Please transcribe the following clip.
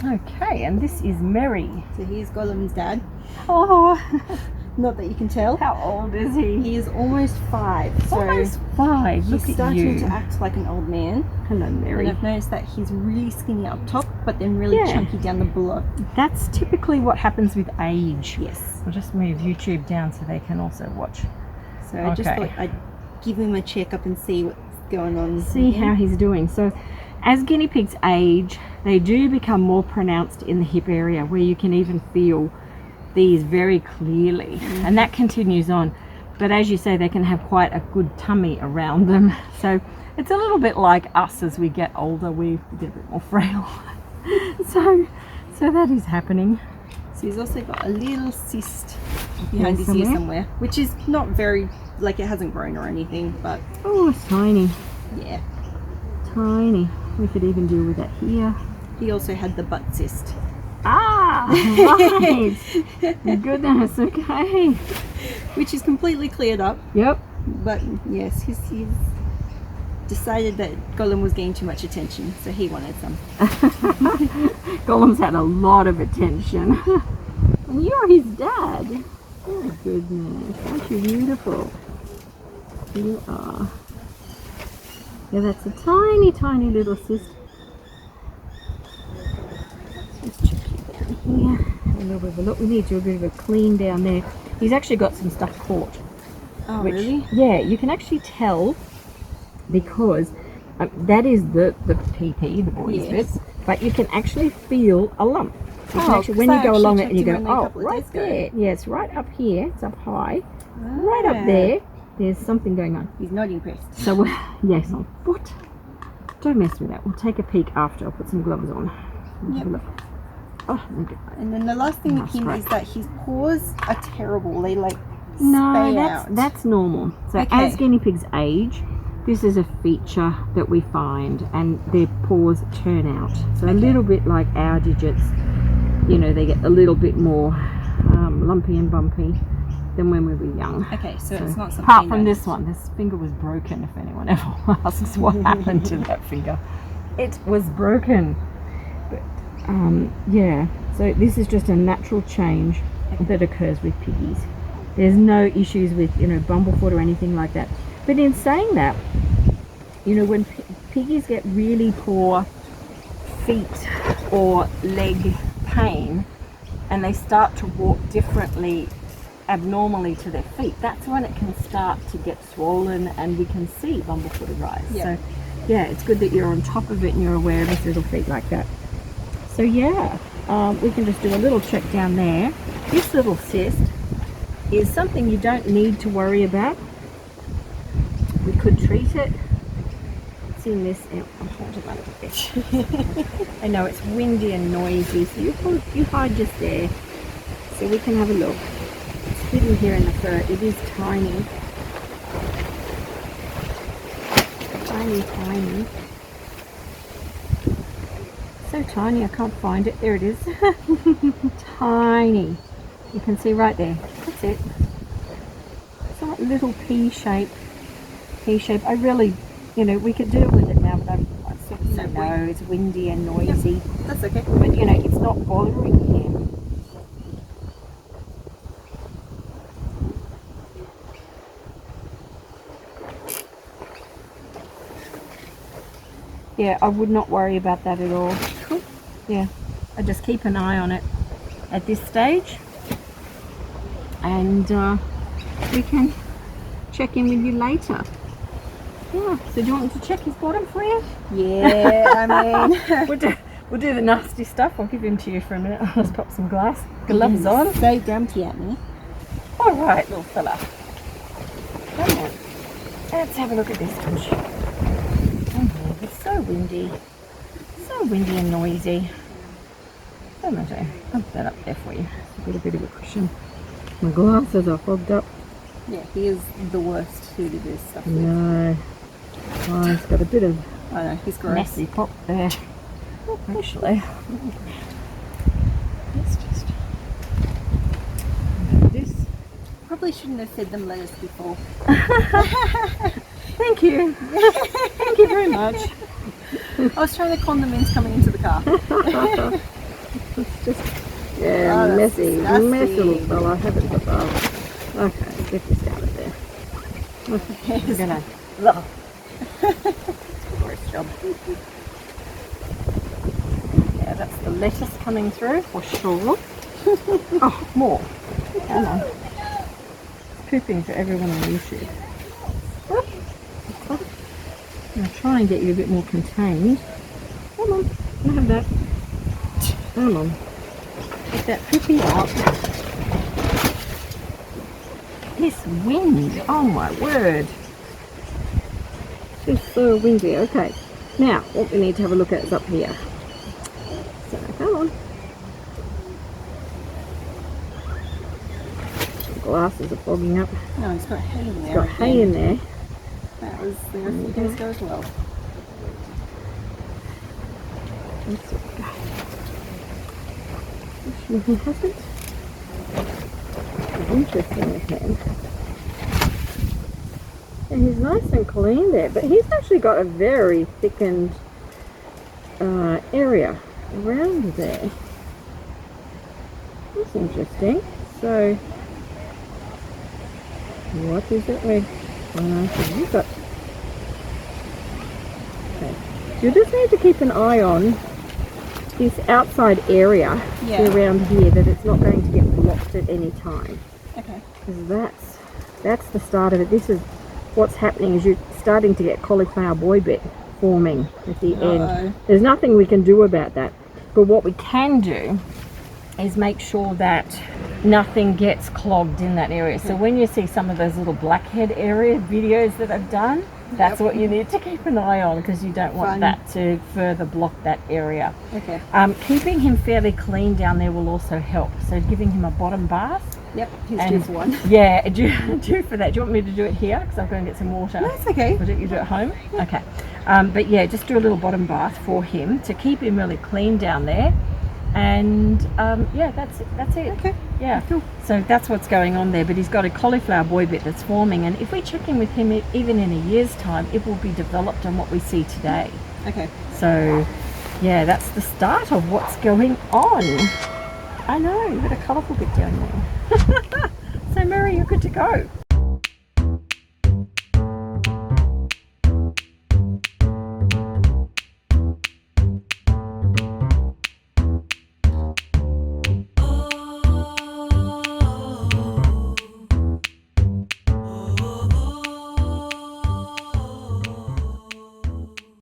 Okay, and this is Mary. So here's Gollum's dad. Oh, Not that you can tell. how old is he? He is almost 5. So Almost 5. he's Look at starting you. to act like an old man. Hello, And Mary. I've noticed that he's really skinny up top, but then really Yeah. chunky down the below. That's typically what happens with age. Yes. I'll just move YouTube down so they can also watch. So I just Okay. thought I'd give him a checkup and see what's going on. See how he's doing. So as guinea pigs age, they do become more pronounced in the hip area, where you can even feel these very clearly, and that continues on. But as you say, they can have quite a good tummy around them. So it's a little bit like us as we get older, we get a bit more frail. so that is happening. So he's also got a little cyst behind his somewhere. ear somewhere, which is not very, like, it hasn't grown or anything, but Oh, it's tiny, yeah. tiny. We could even deal with that here. He also had the butt cyst. Ah, right. Goodness, okay. Which is completely cleared up, Yep. but yes, he's decided that Gollum was getting too much attention, so he wanted some. Gollum's had a lot of attention. And you're his dad. Oh goodness, aren't you beautiful? You are. Yeah, that's a tiny, tiny little cyst. Let's check you down here. Have a little bit of a look. We need to do a bit of a clean down there. He's actually got some stuff caught. Oh, Which, really? yeah, you can actually tell because that is the PP, the boys' Yes. bit, but you can actually feel a lump. You can Oh, actually, when 'cause you I go actually along it checked and you him go, only a oh, couple of right days ago." there. Yeah, it's right up here. It's up high. Right Ah. up there, there's something going on. He's not impressed. So, yes, on foot. Don't mess with that. We'll take a peek after. I'll put some gloves on. Yep. Look. Oh, look at that. And then the last thing with That's him right. is that his paws are terrible. They like No, spay that's out. that's normal. So Okay. as guinea pigs age, this is a feature that we find, and their paws turn out. So a little bit like our digits, you know, they get a little bit more lumpy and bumpy than when we were young. Okay, so it's not something. Apart from that- this one, this finger was broken. If anyone ever asks what happened to that finger, it was broken. But yeah, so this is just a natural change that occurs with piggies. There's no issues with, you know, bumblefoot or anything like that. But in saying that, you know, when piggies get really poor feet or leg pain and they start to walk differently, abnormally to their feet, that's when it can start to get swollen and we can see bumblefoot arise. Yeah. So yeah, it's good that you're on top of it and you're aware of his little feet like that. So yeah, we can just do a little check down there. This little cyst is something you don't need to worry about. We could treat it. It's in this. I'll hold it like this. I know it's windy and noisy, so you hide just there, so we can have a look. It's hidden here in the fur. It is tiny, tiny, tiny. So tiny, I can't find it. There it is. Tiny. You can see right there. That's it. It's like a little pea shape. I really, you know, we could deal with it now, but I sort of said no, it's windy and noisy. That's okay. But you know, it's not bothering him. Yeah, I would not worry about that at all. Cool. Yeah, I just keep an eye on it at this stage, and we can check in with you later. Yeah, so do you want me to check his bottom for you? Yeah, I mean, We'll do the nasty stuff. I'll give him to you for a minute. I'll just pop some gloves on. so grumpy at me. All right, little fella. Come on. Let's have a look at this bush. Oh, it's so windy. So windy and noisy. Don't matter. I'll put that up there for you. Get a bit of a cushion. My glasses are fogged up. Yeah, he is the worst to do this stuff with. No. Oh, it's got a bit of I know, he's gross. messy pop there. Actually, let's just do this. Probably shouldn't have fed them lettuce before. Thank you. Thank you very much. I was trying to con them into coming into the car. It's just, yeah, Oh, that's messy disgusting. little fella. I haven't got that. Okay, let's get this out of there. We're gonna. Ugh. Gross job. Yeah, that's the lettuce coming through for sure. Oh, more. Come on. Pooping for everyone on YouTube. I'm gonna try and get you a bit more contained. Come on, can I have that? Come on. Get that poopy out. This wind, oh my word. It's so windy. Okay, now what we need to have a look at is up here. So come on. The glasses are fogging up. No, he's got hay in there. It's got hay in there. That was there a few days ago as well. Let's go. Actually, he hasn't. Interesting with him. And he's nice and clean there, but he's actually got a very thickened area around there. That's interesting. So, what is it with? So you've got. Okay. You just need to keep an eye on this outside area around here, that it's not going to get blocked at any time. Okay. Because that's the start of it. This is what's happening, is you're starting to get cauliflower boy bit forming at the end. There's nothing we can do about that. But what we can do is make sure that nothing gets clogged in that area. So when you see some of those little blackhead area videos that I've done, that's what you need to keep an eye on, because you don't want that to further block that area. Okay. Keeping him fairly clean down there will also help. So giving him a bottom bath. Yep, he's due for one. Yeah, due for that. Do you want me to do it here? Because I'm going to get some water. No, it's okay. Or you do it at home? Yeah. Okay. But yeah, just do a little bottom bath for him to keep him really clean down there. And yeah, that's it. Okay. Yeah. Cool. So that's what's going on there. But he's got a cauliflower boy bit that's forming, and if we check in with him even in a year's time, it will be developed on what we see today. Okay. So yeah, that's the start of what's going on. I know, you've got a colourful bit down there. So Mary, you're good to go.